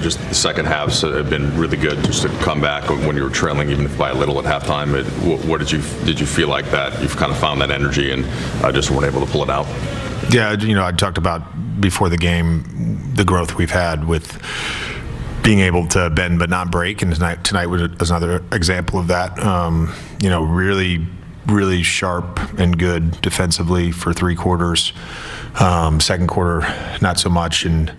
Just the second halves have been really good. Just to come back when you were trailing, even if by a little at halftime. What did you feel like that you've kind of found that energy and just weren't able to pull it out? Yeah, I talked about before the game the growth we've had with being able to bend but not break, and tonight was another example of that. Really sharp and good defensively for 3 quarters. Second quarter, not so much, and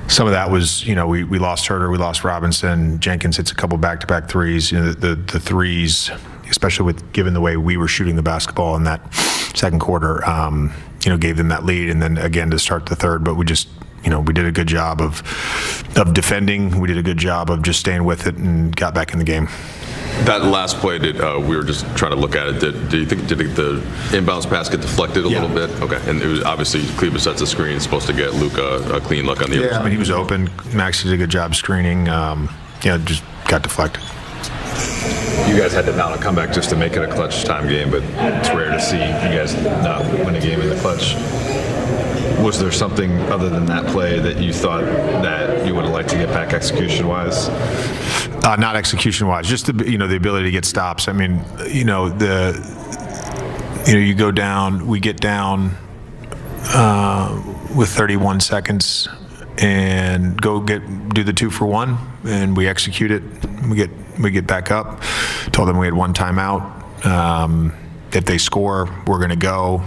some of that was, we lost Herter, we lost Robinson. Jenkins hits a couple back-to-back threes. The threes, especially given the way we were shooting the basketball in that second quarter, gave them that lead, and then again to start the third. But we just, we did a good job of defending. We did a good job of just staying with it and got back in the game. That last play, we were just trying to look at it. Do you think did the inbounds pass get deflected a little bit? Okay, and it was obviously Cleveland sets the screen, supposed to get Luka a clean look on the other side. I mean, he was open. Max did a good job screening. Just got deflected. You guys had to mount a comeback just to make it a clutch time game, but it's rare to see you guys not win a game in the clutch. Was there something other than that play that you thought that you would have liked to get back execution-wise? Not execution-wise, just the ability to get stops. I mean, you go down, we get down with 31 seconds and do the 2-for-1, and we execute it. We get back up. Told them we had 1 timeout. If they score, we're going to go.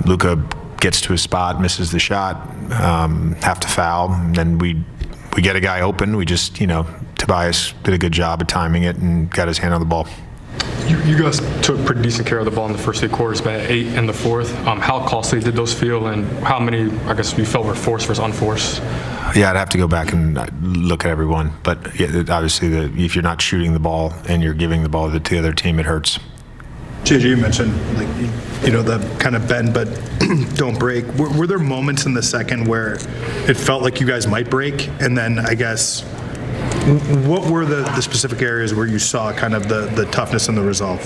Luka gets to his spot, misses the shot, have to foul, and then we get a guy open. We just, Tobias did a good job of timing it and got his hand on the ball. You guys took pretty decent care of the ball in the first 3 quarters, but 8 in the fourth. How costly did those feel, and how many, I guess, you felt were forced versus unforced? Yeah, I'd have to go back and look at everyone. But yeah, obviously, if you're not shooting the ball and you're giving the ball to the other team, it hurts. JJ, you mentioned the kind of bend but don't break. Were there moments in the second where it felt like you guys might break? And then I guess what were the specific areas where you saw kind of the toughness and the resolve?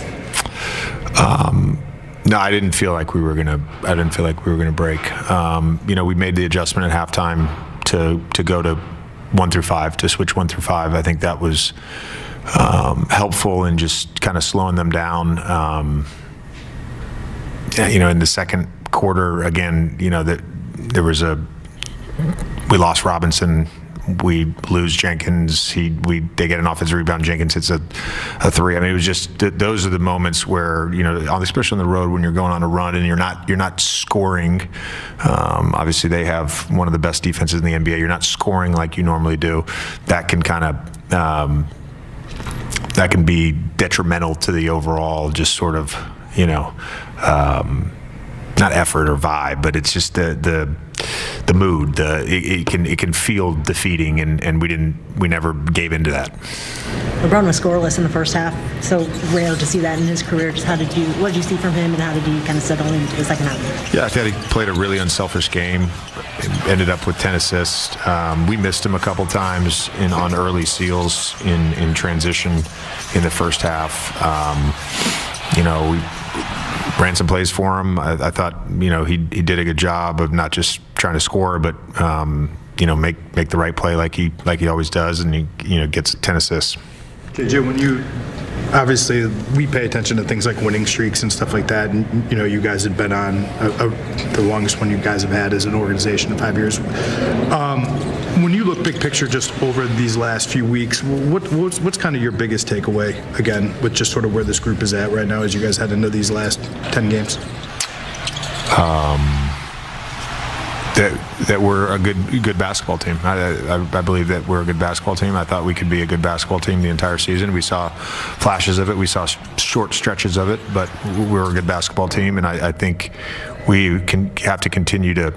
No, I didn't feel like we were gonna break. We made the adjustment at halftime to go to 1 through 5, to switch 1 through 5. I think that was helpful in just kind of slowing them down. In the second quarter, again, we lost Robinson. We lose Jenkins. They get an offensive rebound. Jenkins hits a 3. I mean, it was just those are the moments where especially on the road when you're going on a run and you're not scoring. Obviously, they have one of the best defenses in the NBA. You're not scoring like you normally do. That can kind of that can be detrimental to the overall just sort of not effort or vibe, but it's just the mood. It can feel defeating, and we never gave into that. LeBron was scoreless in the first half, so rare to see that in his career. Just what did you see from him, and how did he kind of settle into the second half? Yeah, I thought he played a really unselfish game. Ended up with 10 assists. We missed him a couple times on early seals in transition in the first half. We ran some plays for him. I thought he did a good job of not just trying to score, but make the right play like he always does, and he gets 10 assists. JJ, when obviously we pay attention to things like winning streaks and stuff like that, and you guys had been on the longest one you guys have had as an organization of 5 years. When you look big picture just over these last few weeks, what's kind of your biggest takeaway, again, with just sort of where this group is at right now as you guys head into these last 10 games? That we're a good basketball team. I believe that we're a good basketball team. I thought we could be a good basketball team the entire season. We saw flashes of it. We saw short stretches of it, but we're a good basketball team, and I think we have to continue to.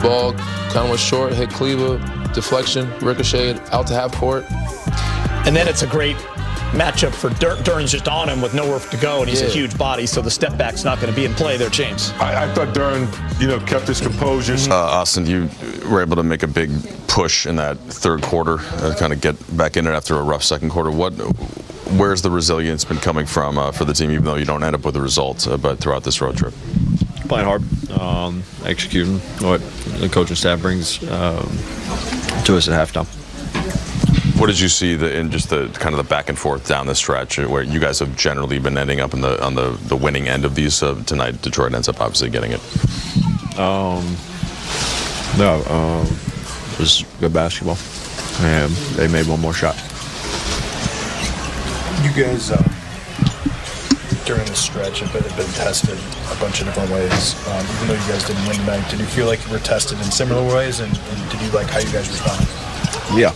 Ball kind of was short, hit Cleaver, deflection, ricocheted out to half court. And then it's a great matchup for Duren's just on him with nowhere to go, and he's a huge body, so the step back's not going to be in play there, James. I thought Duren, kept his composure. Austin, you were able to make a big push in that third quarter, kind of get back in it after a rough second quarter. Where's the resilience been coming from for the team, even though you don't end up with a result, but throughout this road trip? Playing hard, executing what the coaching staff brings. to us at halftime. What did you see in just the kind of the back and forth down the stretch where you guys have generally been ending up on the winning end of these? Tonight, Detroit ends up obviously getting it. It was good basketball, and they made one more shot. You guys, during the stretch, have been tested a bunch of different ways. Even though you guys didn't win tonight, did you feel like you were tested in similar ways, and did you like how you guys responded? Yeah, I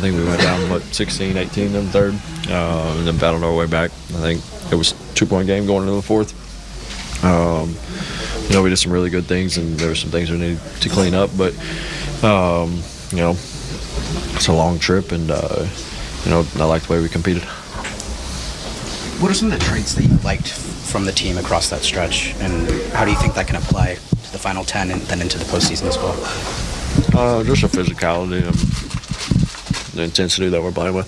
think we went down, 16, 18 in the third, and then battled our way back. I think it was a 2-point game going into the fourth. We did some really good things, and there were some things we needed to clean up, but, it's a long trip, and, I like the way we competed. What are some of the traits that you liked from the team across that stretch, and how do you think that can apply to the final 10 and then into the postseason as well? Just the physicality and the intensity that we're playing with.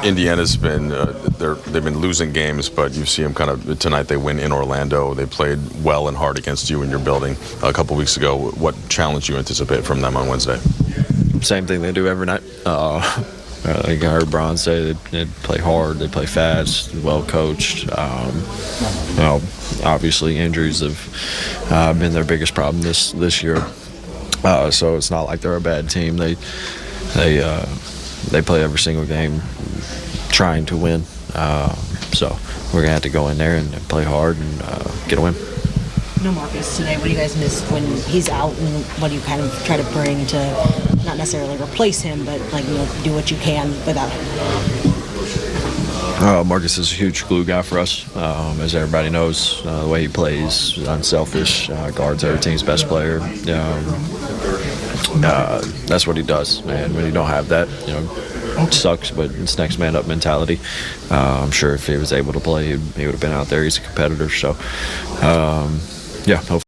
Indiana's been they've been losing games, but you see them kind of tonight. They win in Orlando. They played well and hard against you in your building a couple weeks ago. What challenge do you anticipate from them on Wednesday? Same thing they do every night. Like I heard Bron say, they play hard, they play fast, well coached. Obviously injuries have been their biggest problem this year. So it's not like they're a bad team. They play every single game trying to win. So we're gonna have to go in there and play hard and get a win. No Marcus today. What do you guys miss when he's out, and what do you kind of try to bring to not necessarily replace him, but do what you can without him? Marcus is a huge glue guy for us. As everybody knows, the way he plays, unselfish, guards every team's best player. That's what he does, and when you don't have that, it sucks, but it's next man up mentality. I'm sure if he was able to play, he would have been out there. He's a competitor, so yeah. Hopefully